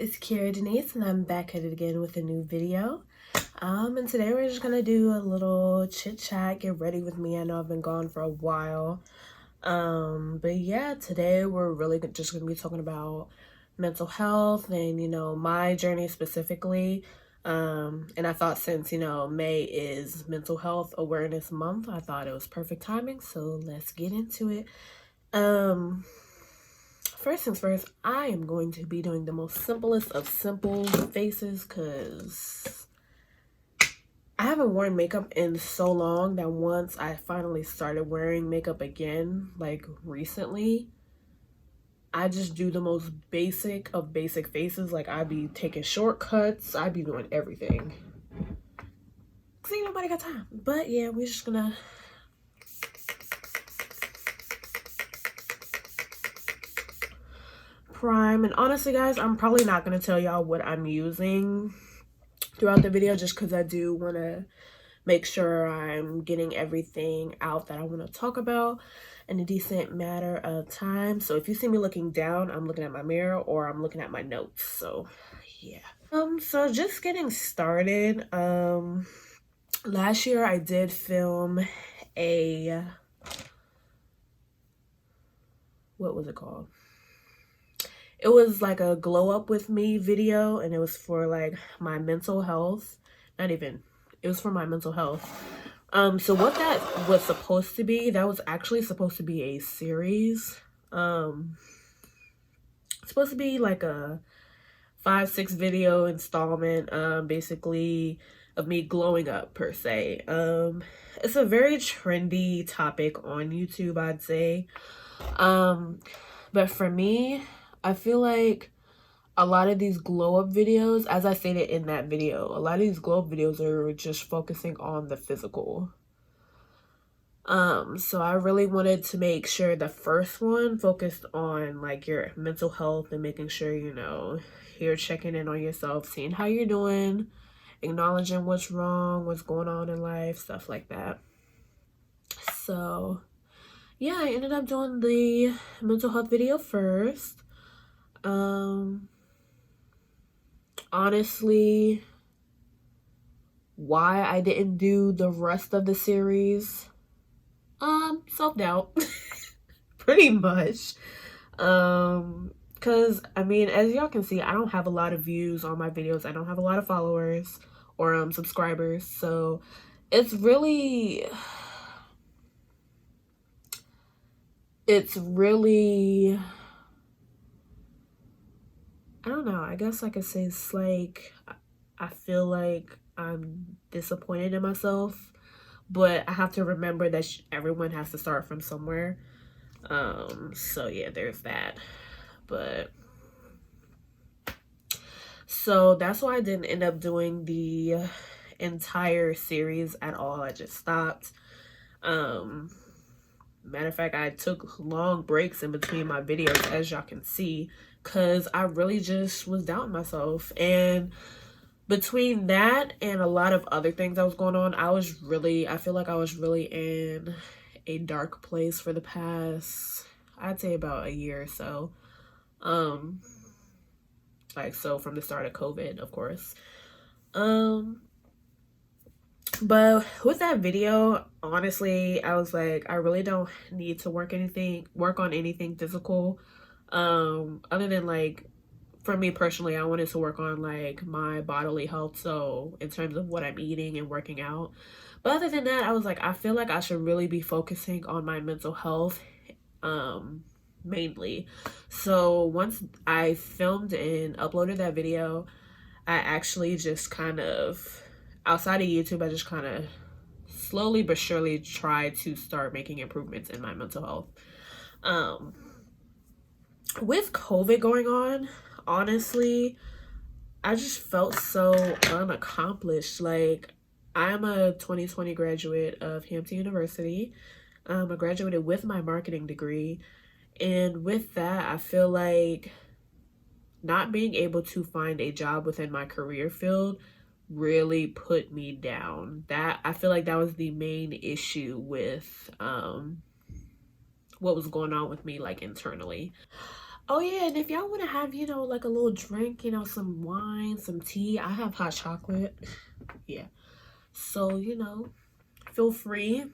it's Kira Denise, and I'm back at it again with a new video. And today we're just gonna do a little chit chat, get ready with me. I know I've been gone for a while. But yeah, today we're really just gonna be talking about mental health and, you know, my journey specifically. And I thought since, you know, May is Mental Health Awareness Month, I thought it was perfect timing. So let's get into it. First things first, I am going to be doing the most simplest of simple faces because I haven't worn makeup in so long that once I finally started wearing makeup again, like recently, I just do the most basic of basic faces. Like I be taking shortcuts, I be doing everything. Cause ain't nobody got time. But yeah, we're just gonna prime. And honestly guys, I'm probably not gonna tell y'all what I'm using throughout the video just because I do want to make sure I'm getting everything out that I want to talk about in a decent matter of time. So if you see me looking down, I'm looking at my mirror or I'm looking at my notes. So yeah. So just getting started. Last year I did film a, what was it called? It was like a glow up with me video, and it was for like my mental health. It was for my mental health. So what that was supposed to be, that was actually supposed to be a series. It's supposed to be like a 5-6 video installment, basically of me glowing up per se. It's a very trendy topic on YouTube, I'd say. But for me, I feel like a lot of these glow up videos, as I stated in that video, a lot of these glow up videos are just focusing on the physical. So I really wanted to make sure the first one focused on like your mental health and making sure, you know, you're checking in on yourself, seeing how you're doing, acknowledging what's wrong, what's going on in life, stuff like that. So yeah, I ended up doing the mental health video first. Honestly, why I didn't do the rest of the series, self-doubt. Pretty much. Because I mean, as y'all can see, I don't have a lot of views on my videos. I don't have a lot of followers or subscribers, so it's really I don't know, I guess I could say it's like I feel like I'm disappointed in myself, but I have to remember that everyone has to start from somewhere. So yeah, there's that. But so that's why I didn't end up doing the entire series at all. I just stopped. Matter of fact, I took long breaks in between my videos, as y'all can see, because I really just was doubting myself. And between that and a lot of other things that was going on, I feel like I was really in a dark place for the past, I'd say about a year or so. Like, so from the start of COVID, of course. But with that video, honestly, I was like, I really don't need to work on anything physical. Other than like, for me personally, I wanted to work on like my bodily health. So in terms of what I'm eating and working out. But other than that, I was like, I feel like I should really be focusing on my mental health, mainly. So once I filmed and uploaded that video, I actually just kind of, outside of YouTube, I just kind of slowly but surely tried to start making improvements in my mental health. With COVID going on, honestly, I just felt so unaccomplished. Like, I'm a 2020 graduate of Hampton University. I graduated with my marketing degree. And with that, I feel like not being able to find a job within my career field really put me down. That, I feel like that was the main issue with what was going on with me, like internally. Oh yeah, and if y'all want to have, you know, like a little drink, you know, some wine, some tea, I have hot chocolate. Yeah. So, you know, feel free.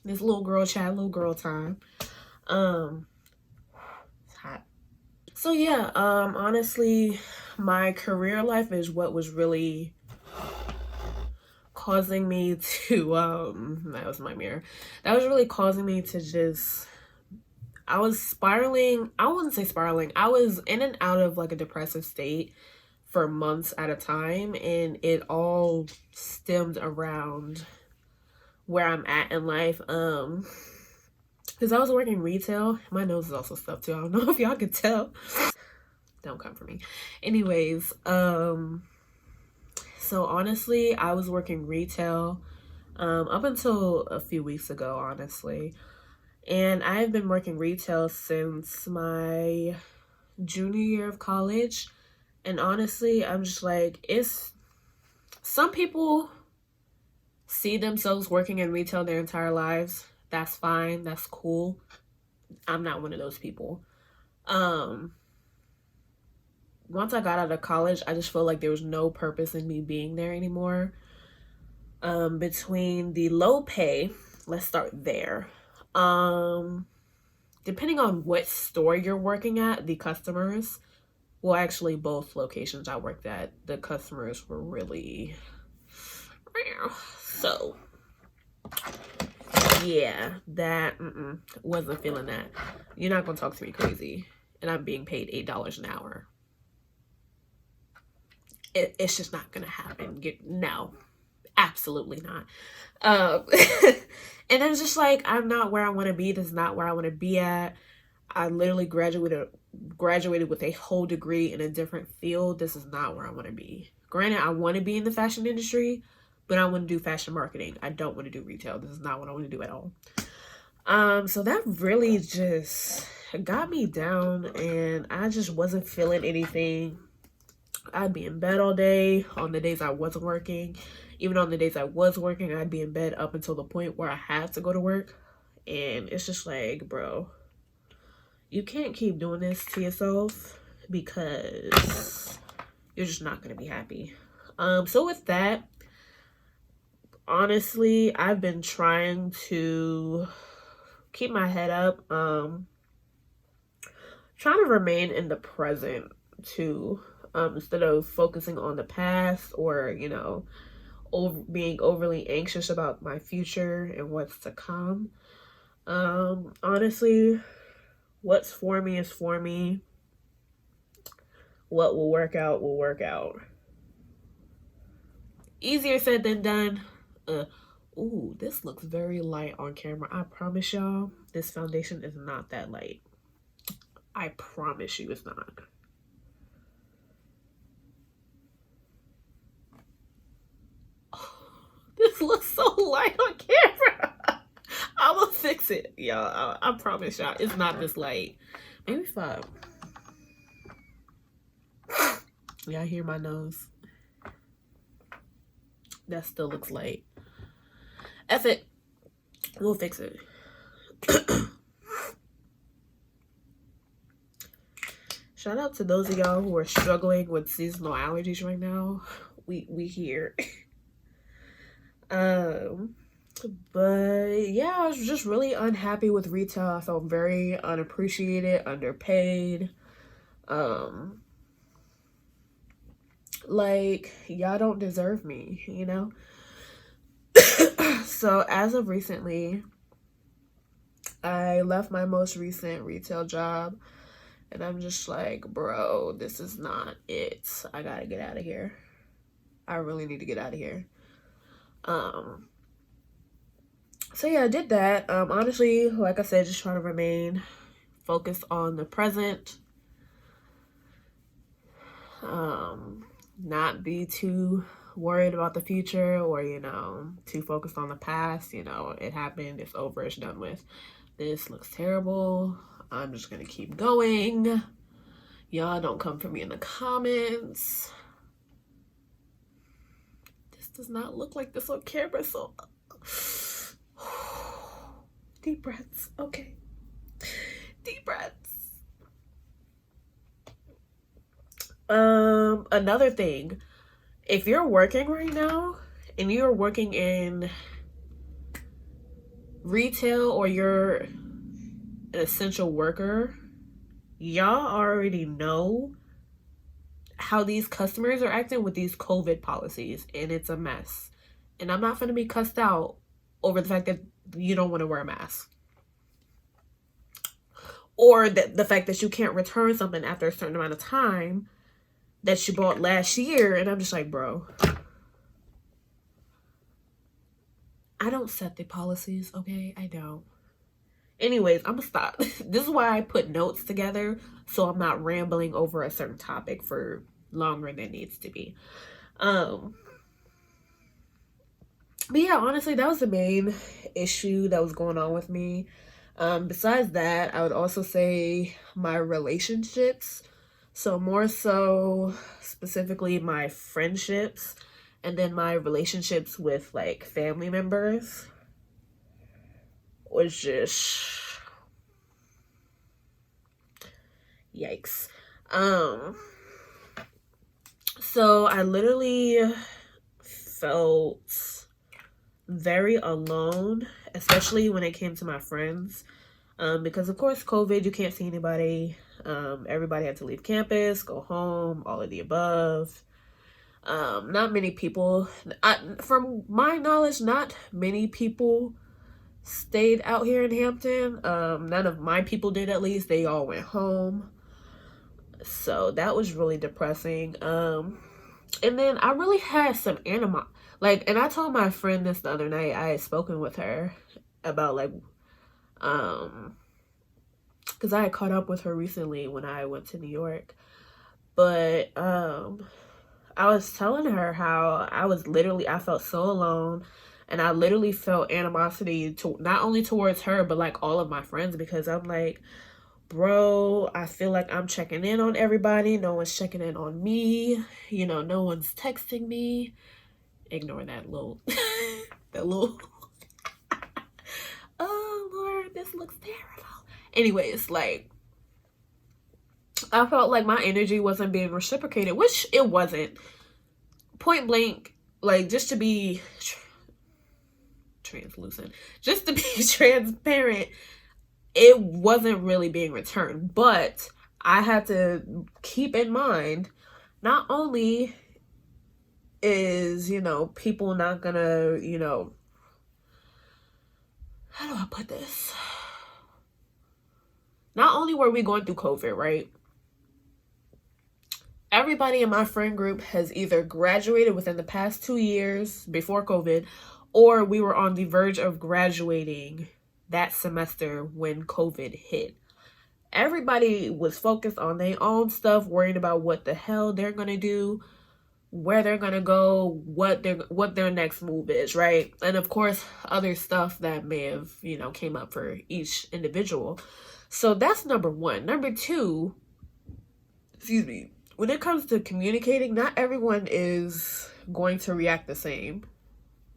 This little girl chat, little girl time. It's hot. So yeah, honestly, my career life is what was really causing me to that was my mirror. That was really causing me to just, I was spiraling. I wouldn't say spiraling. I was in and out of like a depressive state for months at a time, and it all stemmed around where I'm at in life. Because I was working retail. My nose is also stuffed too. I don't know if y'all can tell. Don't come for me. Anyways, so honestly, I was working retail up until a few weeks ago, honestly. And I've been working retail since my junior year of college. And honestly, I'm just like, it's, some people see themselves working in retail their entire lives. That's fine. That's cool. I'm not one of those people. Once I got out of college, I just felt like there was no purpose in me being there anymore. Between the low pay, let's start there. Depending on what store you're working at, the customers, well, actually both locations I worked at, the customers were really, so yeah, that wasn't feeling that. You're not gonna talk to me crazy, and I'm being paid $8 an hour. It's just not gonna happen. No, absolutely not. And it's just like, I'm not where I want to be. This is not where I want to be at. I literally graduated with a whole degree in a different field. This is not where I want to be. Granted, I want to be in the fashion industry, but I want to do fashion marketing. I don't want to do retail. This is not what I want to do at all. So that really just got me down, and I just wasn't feeling anything. I'd be in bed all day on the days I wasn't working. Even on the days I was working, I'd be in bed up until the point where I had to go to work. And it's just like, bro, you can't keep doing this to yourself because you're just not going to be happy. So with that, honestly, I've been trying to keep my head up, trying to remain in the present too, instead of focusing on the past or, you know, being overly anxious about my future and what's to come. Honestly, what's for me is for me. What will work out will work out. Easier said than done. Ooh, this looks very light on camera. I promise y'all, this foundation is not that light. I promise you it's not. This looks so light on camera. I'm gonna fix it, y'all. I promise y'all, it's not this light. Maybe 5. Y'all hear my nose? That still looks light. F it. We'll fix it. Shout out to those of y'all who are struggling with seasonal allergies right now. We here. But yeah, I was just really unhappy with retail. I felt very unappreciated, underpaid. Like, y'all don't deserve me, you know? So as of recently, I left my most recent retail job, and I'm just like, bro, this is not it. I gotta get out of here. I really need to get out of here. So yeah, I did that. Honestly, like I said, just trying to remain focused on the present. Not be too worried about the future, or, you know, too focused on the past. You know, it happened, it's over, it's done with. This looks terrible. I'm just gonna keep going. Y'all don't come for me in the comments. This does not look like this on camera, so deep breaths. Okay, deep breaths. Another thing, if you're working right now and you're working in retail or you're an essential worker, y'all already know how these customers are acting with these COVID policies, and it's a mess. And I'm not gonna be cussed out over the fact that you don't want to wear a mask, or the fact that you can't return something after a certain amount of time that you bought last year. And I'm just like, bro, I don't set the policies, okay? I don't. Anyways, I'm gonna stop. This is why I put notes together, so I'm not rambling over a certain topic for longer than it needs to be. But yeah, honestly, that was the main issue that was going on with me. Besides that, I would also say my relationships. So more so specifically my friendships, and then my relationships with like family members was just yikes. So I literally felt very alone, especially when it came to my friends, because of course COVID, you can't see anybody. Everybody had to leave campus, go home, all of the above. Not many people, from my knowledge, not many people stayed out here in Hampton. None of my people did, at least. They all went home. So that was really depressing. And then I really had some and I told my friend this the other night. I had spoken with her about because I had caught up with her recently when I went to New York. But I was telling her how I felt so alone, and I literally felt animosity to not only towards her, but like all of my friends, because I'm like, bro, I feel like I'm checking in on everybody. No one's checking in on me. You know, no one's texting me. Ignore that little, that little, oh Lord, this looks terrible. Anyways, like, I felt like my energy wasn't being reciprocated, which it wasn't. Point blank, like, just to be translucent, just to be transparent, it wasn't really being returned. But I had to keep in mind, not only is, you know, people not gonna, you know, how do I put this? Not only were we going through COVID, right? Everybody in my friend group has either graduated within the past 2 years before COVID, or we were on the verge of graduating that semester when COVID hit. Everybody was focused on their own stuff, worried about what the hell they're gonna do, where they're gonna go, what their next move is, right? And of course, other stuff that may have, you know, came up for each individual. So that's number one. Number two, excuse me, when it comes to communicating, not everyone is going to react the same,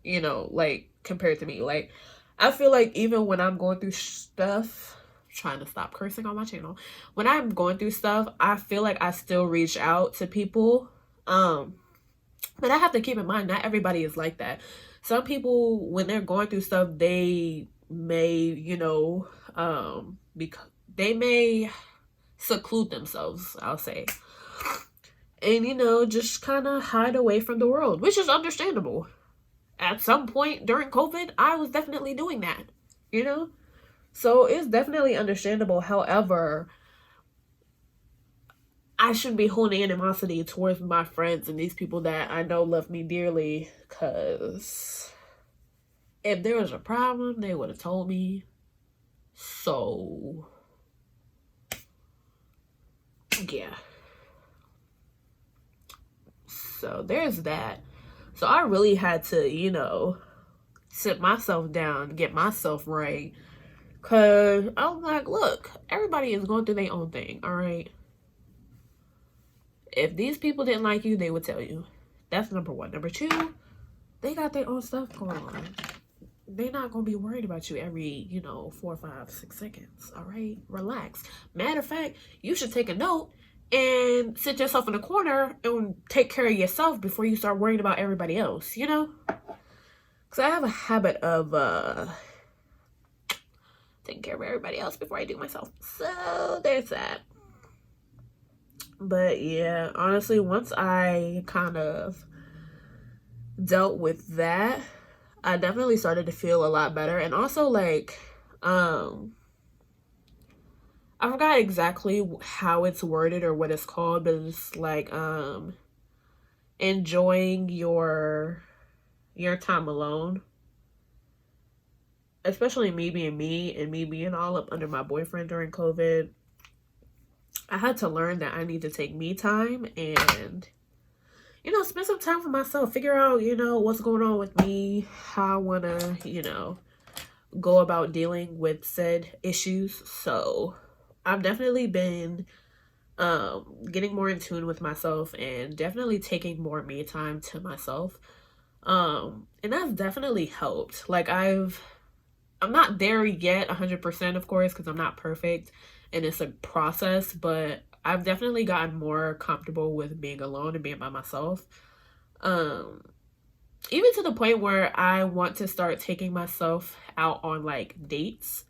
you know, like, compared to me. Like, I feel like even when I'm going through stuff, trying to stop cursing on my channel, when I'm going through stuff, I feel like I still reach out to people. But I have to keep in mind, not everybody is like that. Some people, when they're going through stuff, they may, you know, they may seclude themselves, I'll say. And, you know, just kind of hide away from the world, which is understandable. At some point during COVID, I was definitely doing that, you know? So it's definitely understandable. However, I shouldn't be holding animosity towards my friends and these people that I know love me dearly, because if there was a problem, they would have told me. So, yeah. So there's that. So I really had to, you know, sit myself down, get myself right. Because I'm like, look, everybody is going through their own thing, all right? If these people didn't like you, they would tell you. That's number one. Number two, they got their own stuff going on. They're not going to be worried about you every, you know, 4, 5, 6 seconds, all right? Relax. Matter of fact, you should take a note and sit yourself in a corner and take care of yourself before you start worrying about everybody else, you know? Because I have a habit of taking care of everybody else before I do myself. So there's that. But yeah, honestly, once I kind of dealt with that, I definitely started to feel a lot better. And also, like, I forgot exactly how it's worded or what it's called, but it's like enjoying your time alone. Especially me being me and me being all up under my boyfriend during COVID. I had to learn that I need to take me time and, you know, spend some time for myself. Figure out, you know, what's going on with me, how I want to, you know, go about dealing with said issues. So I've definitely been getting more in tune with myself and definitely taking more me time to myself. And that's definitely helped. Like I'm not there yet 100%, of course, because I'm not perfect and it's a process, but I've definitely gotten more comfortable with being alone and being by myself. Even to the point where I want to start taking myself out on like dates.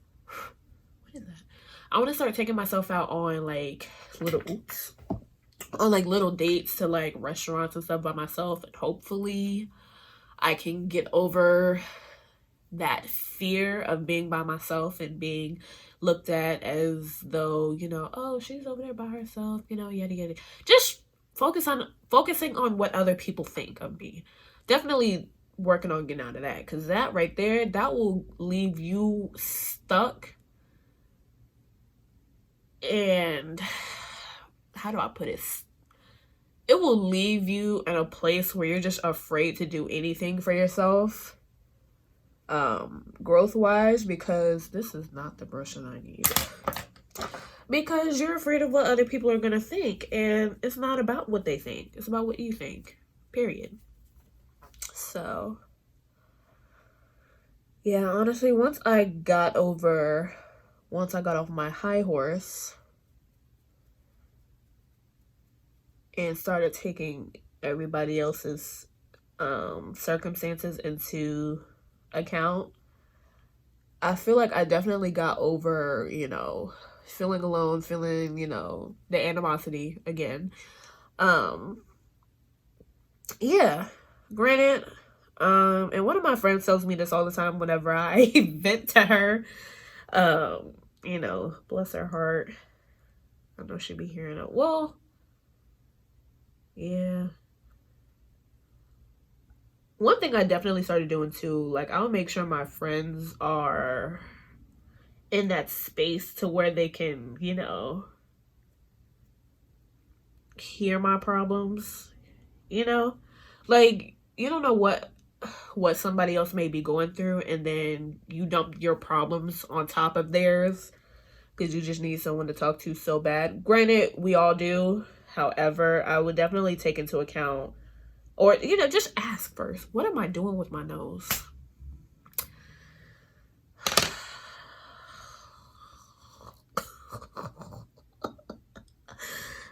What is that? I want to start taking myself out on like little dates to like restaurants and stuff by myself, and hopefully I can get over that fear of being by myself and being looked at as though, you know, oh, she's over there by herself, you know, yada yada. Just focusing on what other people think of me. Definitely working on getting out of that, because that right there, that will leave you stuck. And how do I put it? It will leave you in a place where you're just afraid to do anything for yourself, growth wise, because this is not the brush that I need. Because you're afraid of what other people are gonna think, and it's not about what they think, it's about what you think, period. So yeah, honestly, once I got off my high horse and started taking everybody else's circumstances into account, I feel like I definitely got over, you know, feeling alone, feeling, you know, the animosity again. Yeah, granted, and one of my friends tells me this all the time whenever I vent to her. You know, bless her heart. I know she'd be hearing it. Well, yeah. One thing I definitely started doing too, like, I'll make sure my friends are in that space to where they can, you know, hear my problems, you know? Like, you don't know what somebody else may be going through, and then you dump your problems on top of theirs because you just need someone to talk to so bad. Granted, we all do. However, I would definitely take into account, or, you know, just ask first, what am I doing with my nose?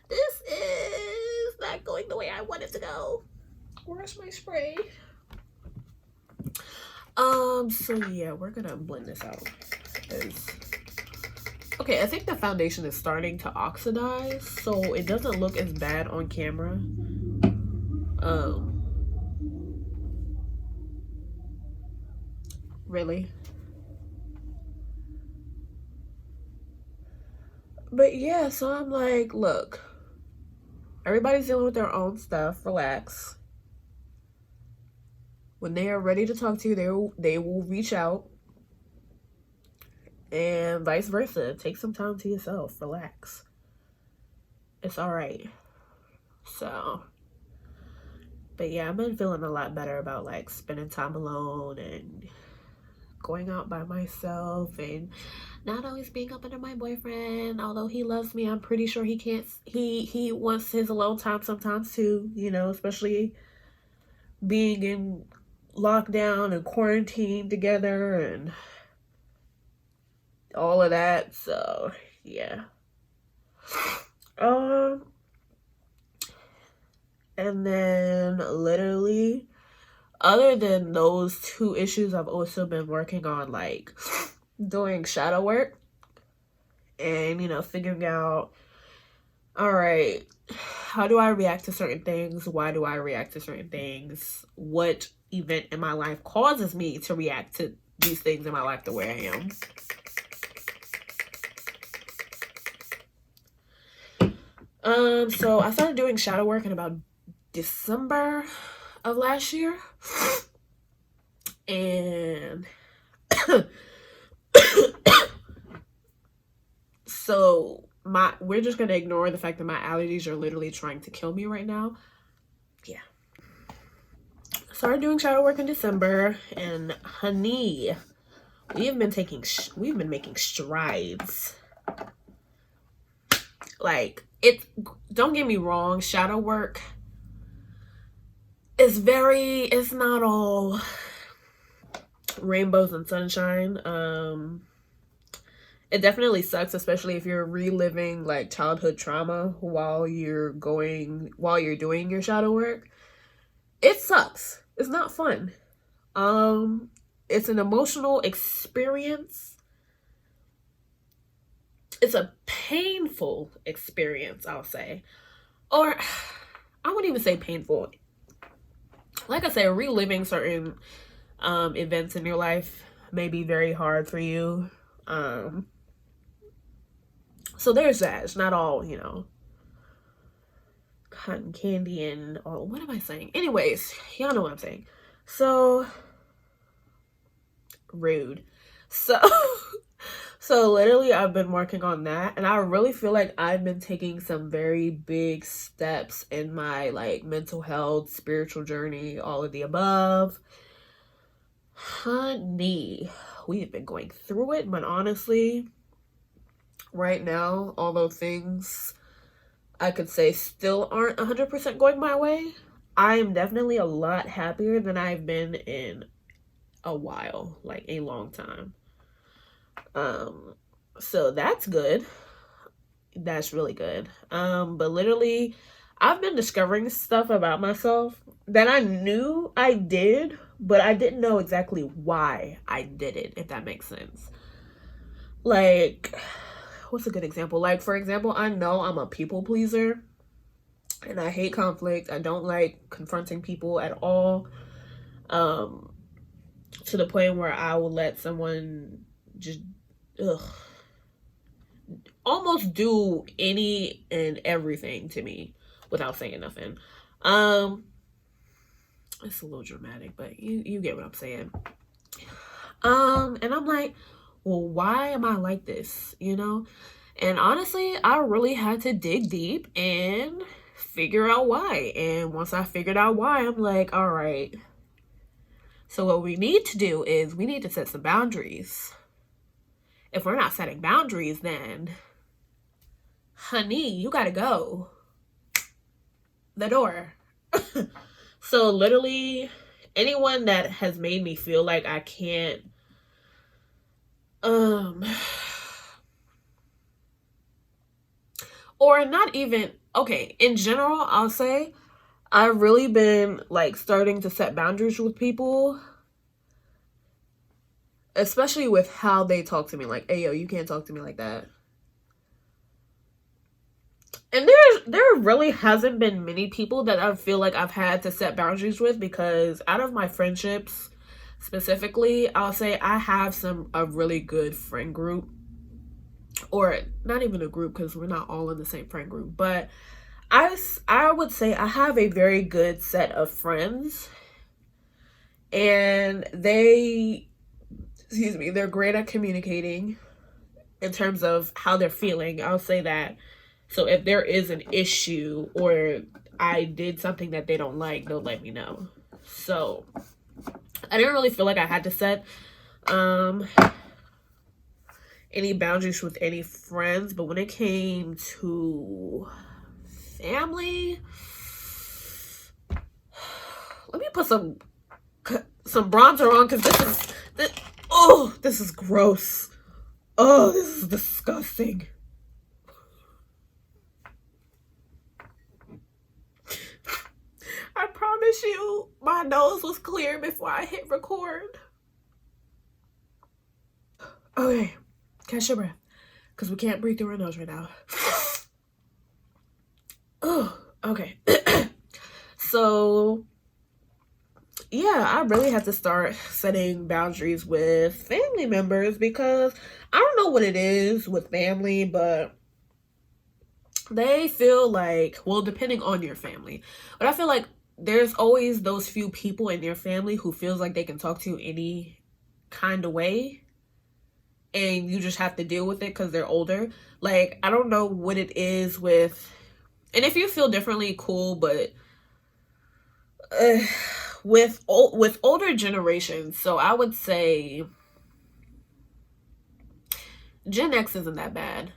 This is not going the way I want it to go. Where's my spray? So yeah, we're gonna blend this out. Okay, I think the foundation is starting to oxidize, so it doesn't look as bad on camera. Really? But yeah, so I'm like, look, everybody's dealing with their own stuff. Relax. When they are ready to talk to you, they will reach out, and vice versa. Take some time to yourself. Relax. It's all right. So, but yeah, I've been feeling a lot better about like spending time alone and going out by myself and not always being up under my boyfriend. Although he loves me, I'm pretty sure he can't. He wants his alone time sometimes too. You know, especially being in lockdown and quarantine together and all of that. So yeah. And then literally, other than those two issues, I've also been working on like doing shadow work and, you know, figuring out, all right, how do I react to certain things? Why do I react to certain things? What event in my life causes me to react to these things in my life the way I am? So I started doing shadow work in about December of last year. And so we're just gonna ignore the fact that my allergies are literally trying to kill me right now. Yeah. Started doing shadow work in December, and honey, we've been making strides. Like, don't get me wrong, shadow work is it's not all rainbows and sunshine. It definitely sucks, especially if you're reliving like childhood trauma while you're doing your shadow work. It sucks. It's not fun. It's an emotional experience. It's a painful experience, I'll say. Or I wouldn't even say painful. Like I said, reliving certain events in your life may be very hard for you. So there's that. It's not all, you know, cotton candy and all. What am I saying? Anyways, y'all know what I'm saying. So rude. So literally I've been working on that, and I really feel like I've been taking some very big steps in my like mental health, spiritual journey, all of the above. Honey, we've been going through it, but honestly, right now, although things I could say still aren't 100% going my way, I am definitely a lot happier than I've been in a while, like a long time. So that's good. That's really good. But literally, I've been discovering stuff about myself that I knew I did, but I didn't know exactly why I did it, if that makes sense. Like, what's a good example? Like, for example, I know I'm a people pleaser, and I hate conflict. I don't like confronting people at all. To the point where I will let someone just almost do any and everything to me without saying nothing. It's a little dramatic, but you get what I'm saying. And I'm like, well, why am I like this, you know? And honestly, I really had to dig deep and figure out why. And once I figured out why, I'm like, all right, so what we need to do is we need to set some boundaries. If we're not setting boundaries, then honey, you gotta go the door. So literally, anyone that has made me feel like I can't or not even, okay, in general, I'll say I've really been like starting to set boundaries with people, especially with how they talk to me. Like, hey, yo, you can't talk to me like that. And there really hasn't been many people that I feel like I've had to set boundaries with, because out of my friendships specifically, I'll say I have a really good friend group, or not even a group because we're not all in the same friend group, but I would say I have a very good set of friends, and they're great at communicating in terms of how they're feeling. I'll say that. So if there is an issue or I did something that they don't like, they'll let me know. So I didn't really feel like I had to set any boundaries with any friends, but when it came to family, let me put some bronzer on, because this is gross. Oh, this is disgusting. I promise you, my nose was clear before I hit record. Okay, catch your breath, because we can't breathe through our nose right now. Oh, okay. So, yeah, I really have to start setting boundaries with family members, because I don't know what it is with family, but they feel like, well, depending on your family, but I feel like there's always those few people in your family who feels like they can talk to you any kind of way, and you just have to deal with it because they're older. Like, I don't know what it is with, and if you feel differently, cool, but with older generations, so I would say Gen X isn't that bad,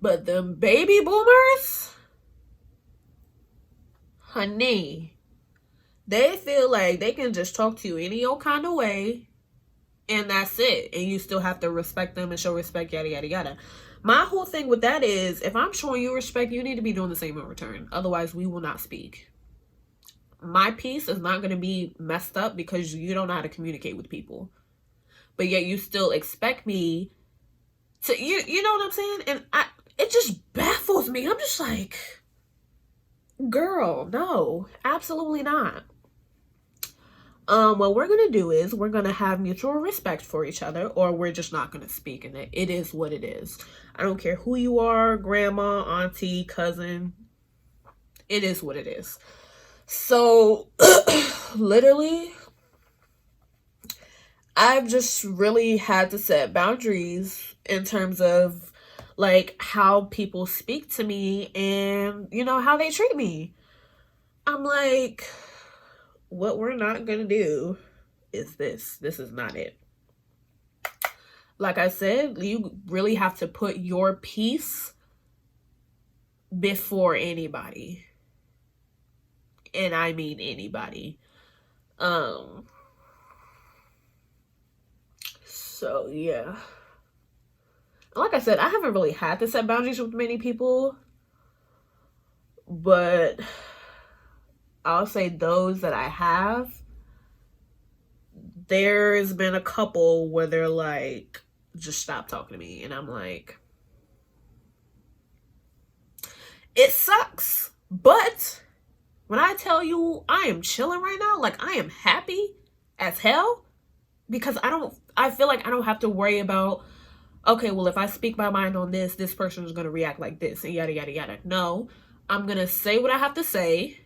but the baby boomers, honey, they feel like they can just talk to you any old kind of way, and that's it, and you still have to respect them and show respect, yada yada yada. My whole thing with that is, if I'm showing you respect, you need to be doing the same in return. Otherwise, we will not speak. My peace is not going to be messed up because you don't know how to communicate with people, but yet you still expect me to, you know what I'm saying? And it just baffles me. I'm just like, girl, no, absolutely not. What we're gonna do is we're gonna have mutual respect for each other, or we're just not gonna speak, and it is what it is. I don't care who you are, grandma, auntie, cousin. It is what it is. So, literally, I've just really had to set boundaries in terms of, like, how people speak to me and, you know, how they treat me. I'm like, what we're not gonna do is this. This is not it. Like I said, you really have to put your peace before anybody. And I mean anybody. So yeah. Like I said, I haven't really had to set boundaries with many people, but I'll say those that I have, there's been a couple where they're like, just stop talking to me. And I'm like, it sucks. But when I tell you I am chilling right now, like, I am happy as hell, because I feel like I don't have to worry about, okay, well, if I speak my mind on this person is going to react like this and yada, yada, yada. No, I'm going to say what I have to say.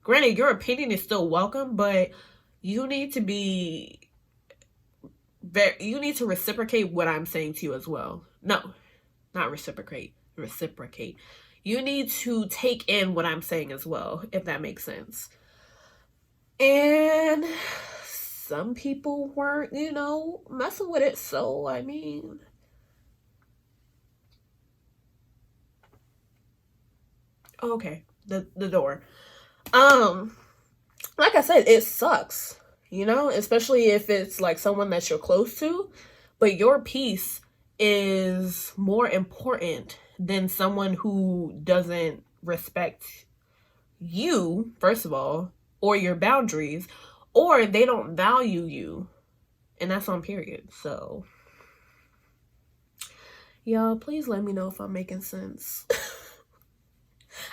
Granted, your opinion is still welcome, but you need to reciprocate what I'm saying to you as well. No, not reciprocate. Reciprocate. You need to take in what I'm saying as well, if that makes sense. And some people weren't, you know, messing with it. So, I mean, okay, the door. Like I said, it sucks, you know, especially if it's like someone that you're close to, but your peace is more important than someone who doesn't respect you, first of all, or your boundaries, or they don't value you. And that's on period. So, y'all, please let me know if I'm making sense.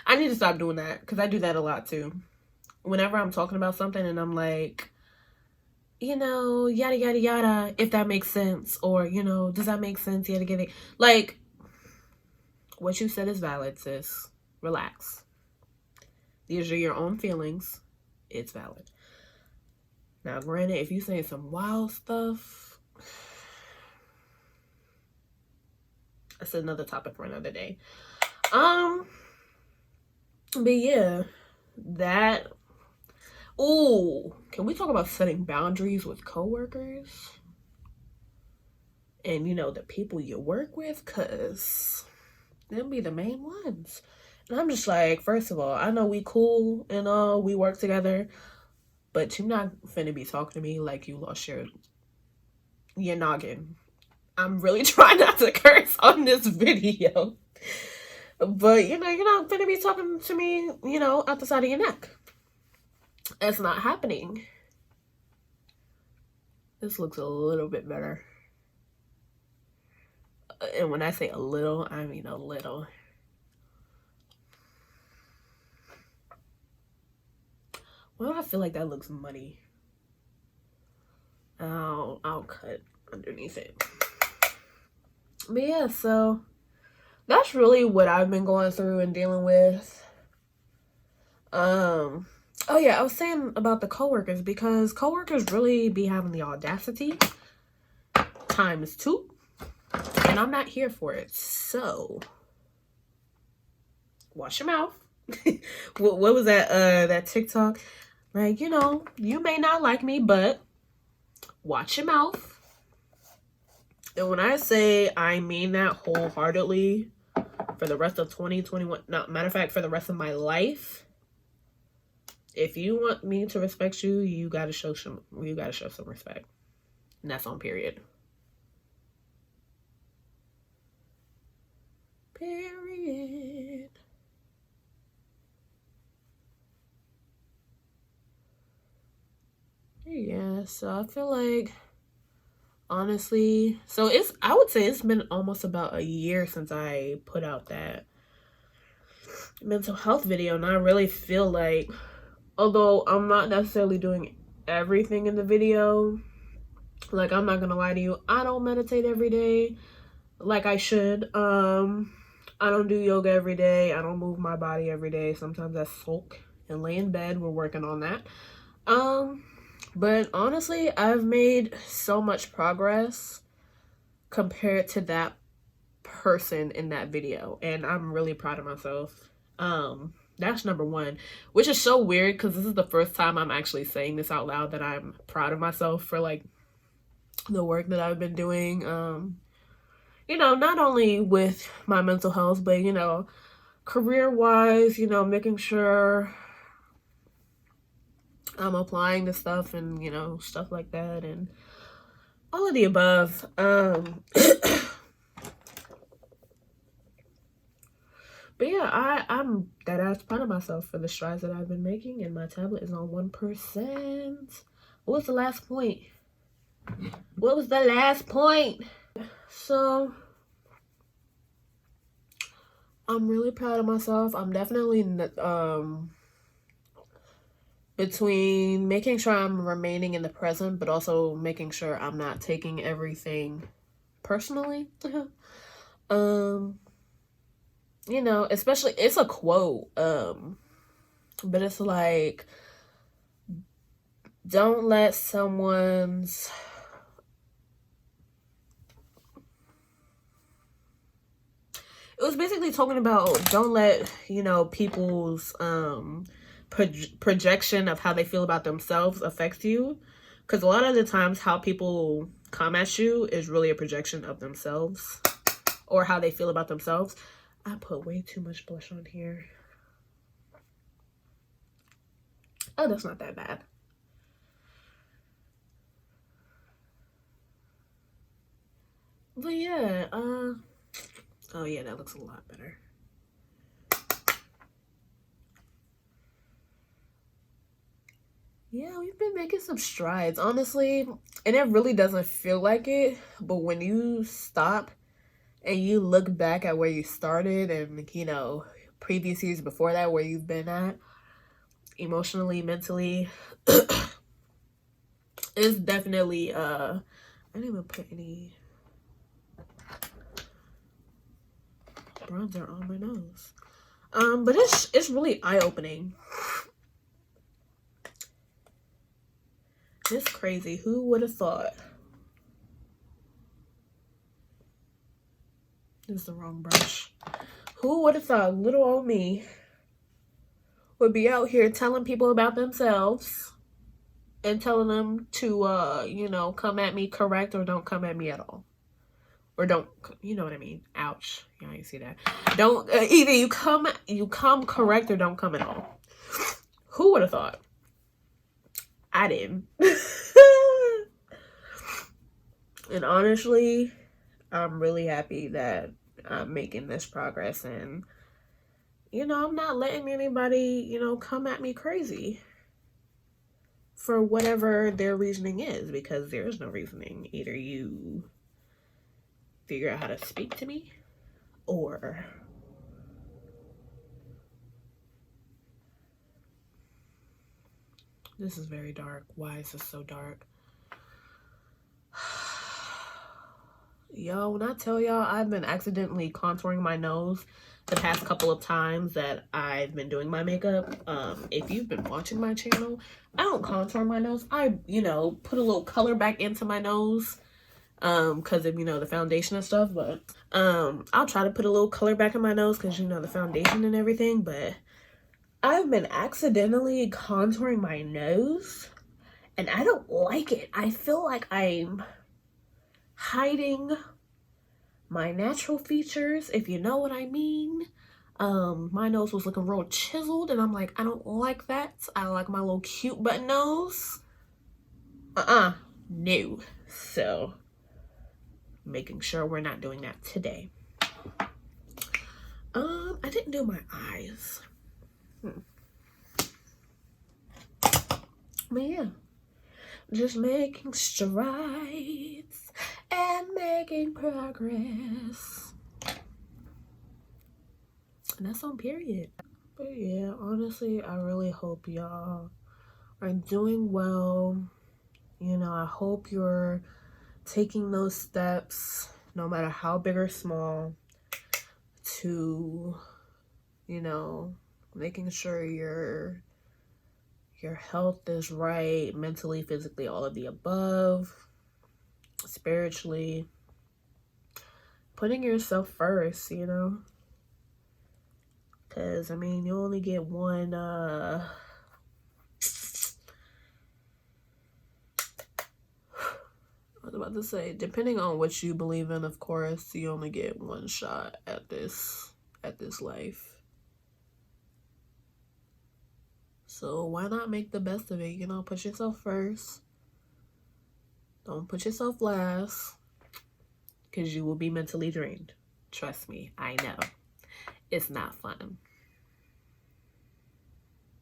I need to stop doing that, because I do that a lot too. Whenever I'm talking about something and I'm like, you know, yada, yada, yada, if that makes sense, or, you know, does that make sense, yada, yada. Like, what you said is valid, sis. Relax. These are your own feelings. It's valid. Now, granted, if you say some wild stuff, that's another topic for another day. But yeah, that. Ooh, can we talk about setting boundaries with coworkers? And, you know, the people you work with, because they'll be the main ones. And I'm just like, first of all, I know we cool and all, we work together, but you're not finna be talking to me like you lost your noggin. I'm really trying not to curse on this video. But, you know, you're not finna be talking to me, you know, out the side of your neck. That's not happening. This looks a little bit better. And when I say a little, I mean a little. Why do I feel like that looks muddy? I'll cut underneath it. But yeah, so that's really what I've been going through and dealing with. Oh yeah, I was saying about the coworkers, because coworkers really be having the audacity ×2, and I'm not here for it. So wash your mouth. What was that TikTok? Like, you know, you may not like me, but watch your mouth. And when I say, I mean that wholeheartedly for the rest of 2021. No, matter of fact, for the rest of my life. If you want me to respect you, you gotta show some respect. And that's on period. Period. Yeah, so I feel like, honestly, so I would say it's been almost about a year since I put out that mental health video, and I really feel like, although I'm not necessarily doing everything in the video, like, I'm not gonna lie to you, I don't meditate every day like I should. I don't do yoga every day. I don't move my body every day. Sometimes I sulk and lay in bed. We're working on that. But honestly, I've made so much progress compared to that person in that video, and I'm really proud of myself. That's number one, which is so weird because this is the first time I'm actually saying this out loud, that I'm proud of myself for like the work that I've been doing. You know, not only with my mental health, but, you know, career-wise, you know, making sure I'm applying the stuff and, you know, stuff like that, and all of the above. But yeah, I'm dead-ass proud of myself for the strides that I've been making, and my tablet is on 1%. What was the last point? What was the last point? So, I'm really proud of myself. I'm definitely, between making sure I'm remaining in the present, but also making sure I'm not taking everything personally. You know, especially, it's a quote, but it's like, don't let someone's, it was basically talking about, don't let, you know, people's projection of how they feel about themselves affects you, because a lot of the times how people come at you is really a projection of themselves or how they feel about themselves. I put way too much blush on here. Oh, that's not that bad. But yeah, oh yeah, that looks a lot better. Yeah, we've been making some strides, honestly, and it really doesn't feel like it, but when you stop and you look back at where you started and, you know, previous years before that, where you've been at emotionally, mentally, it's definitely, I didn't even put any bronzer on my nose. But it's really eye-opening. It's crazy. Who would have thought? This is the wrong brush. Who would have thought little old me would be out here telling people about themselves and telling them to, you know, come at me correct or don't come at me at all. Or don't, you know what I mean? Ouch. Yeah, you see that. Don't, either you come correct or don't come at all. Who would have thought? I didn't. And honestly, I'm really happy that I'm making this progress, and, you know, I'm not letting anybody, you know, come at me crazy. for whatever their reasoning is, because there is no reasoning. Either you figure out how to speak to me, or this is very dark. Why is this so dark? Yo, when I tell y'all I've been accidentally contouring my nose the past couple of times that I've been doing my makeup. If you've been watching my channel, I don't contour my nose. I, you know, put a little color back into my nose because of, you know, the foundation and stuff. But I'll try to put a little color back in my nose because, you know, the foundation and everything. But I've been accidentally contouring my nose and I don't like it. I feel like I'm hiding my natural features, if you know what I mean. My nose was looking real chiseled and I'm like, I don't like that. I like my little cute button nose. No. So making sure we're not doing that today. I didn't do my eyes. But yeah, just making strides and making progress. And that's on period. But yeah, honestly, I really hope y'all are doing well. You know, I hope you're taking those steps, no matter how big or small, to, you know, making sure your health is right, mentally, physically, all of the above, spiritually, putting yourself first, you know, because I mean, you only get one I was about to say, depending on what you believe in, of course, you only get one shot at this life. So why not make the best of it? You know, put yourself first. Don't put yourself last, because you will be mentally drained. Trust me, I know. It's not fun.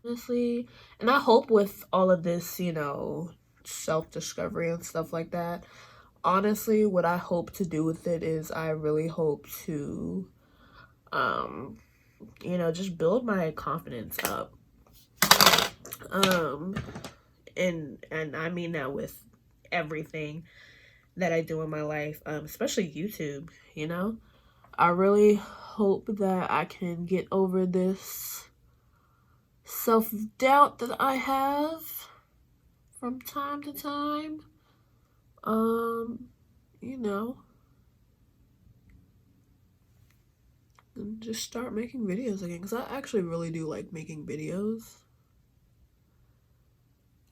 Honestly, and I hope with all of this, you know, self-discovery and stuff like that, honestly, what I hope to do with it is I really hope to, you know, just build my confidence up. And I mean that with everything that I do in my life, especially YouTube, you know. I really hope that I can get over this self-doubt that I have from time to time. You know, and just start making videos again, because I actually really do like making videos.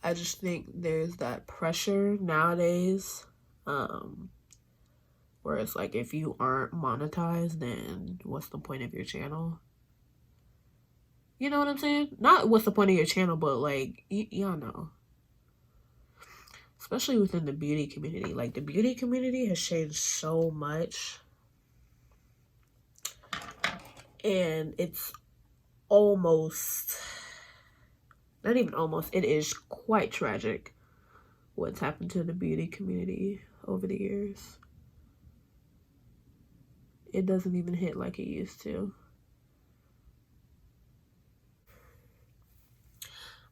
I just think there's that pressure nowadays, where it's like, if you aren't monetized, then what's the point of your channel? You know what I'm saying? Not what's the point of your channel, but like, y'all know. Especially within the beauty community. Like, the beauty community has changed so much. And it's almost, not even almost, it is quite tragic what's happened to the beauty community over the years. It doesn't even hit like it used to.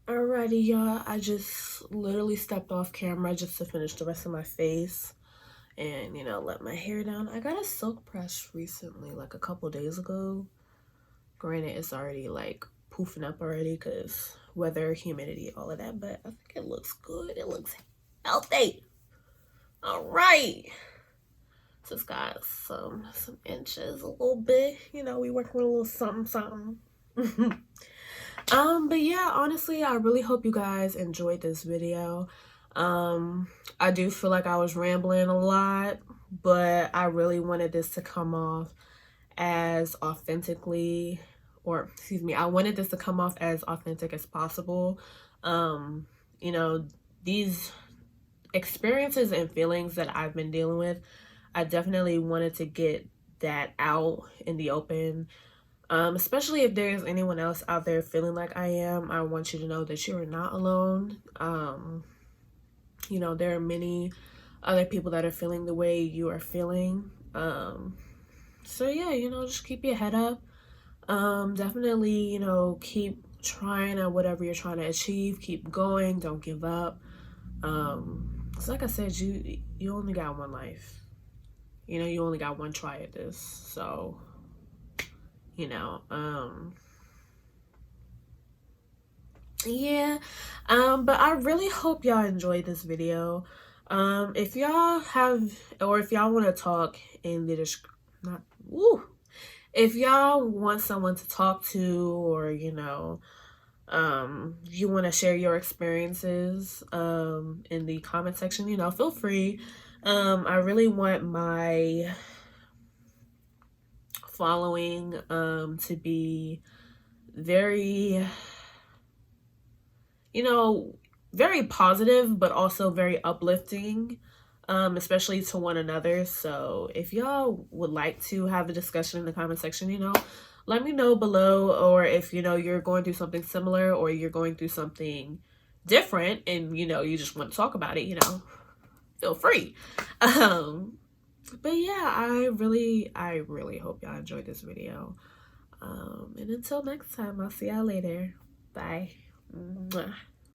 Alrighty, y'all. I just literally stepped off camera just to finish the rest of my face and, you know, let my hair down. I got a silk press recently, like a couple days ago. Granted, it's already like poofing up already because weather, humidity, all of that, but I think it looks good. It looks healthy. All right. Just got some inches, a little bit. You know, we working with a little something. But yeah, honestly, I really hope you guys enjoyed this video. I do feel like I was rambling a lot, but I really wanted this to come off as authentically, or excuse me, I wanted this to come off as authentic as possible. You know, these experiences and feelings that I've been dealing with, I definitely wanted to get that out in the open. Especially if there's anyone else out there feeling like I am. I want you to know that you are not alone. You know, there are many other people that are feeling the way you are feeling. So yeah, you know, just keep your head up. Definitely, you know, keep trying at whatever you're trying to achieve. Keep going. Don't give up. 'Cause like I said, you only got one life. You know, you only got one try at this. So, you know, yeah. But I really hope y'all enjoyed this video. If y'all have, or if y'all want to talk in the not, woo. If y'all want someone to talk to, or, you know, you want to share your experiences, in the comment section, you know, feel free. I really want my following, to be very, you know, very positive, but also very uplifting, especially to one another. So if y'all would like to have a discussion in the comment section, you know, let me know below. Or if, you know, you're going through something similar, or you're going through something different and, you know, you just want to talk about it, you know, feel free. But yeah, I really hope y'all enjoyed this video. And until next time, I'll see y'all later. Bye. Mwah.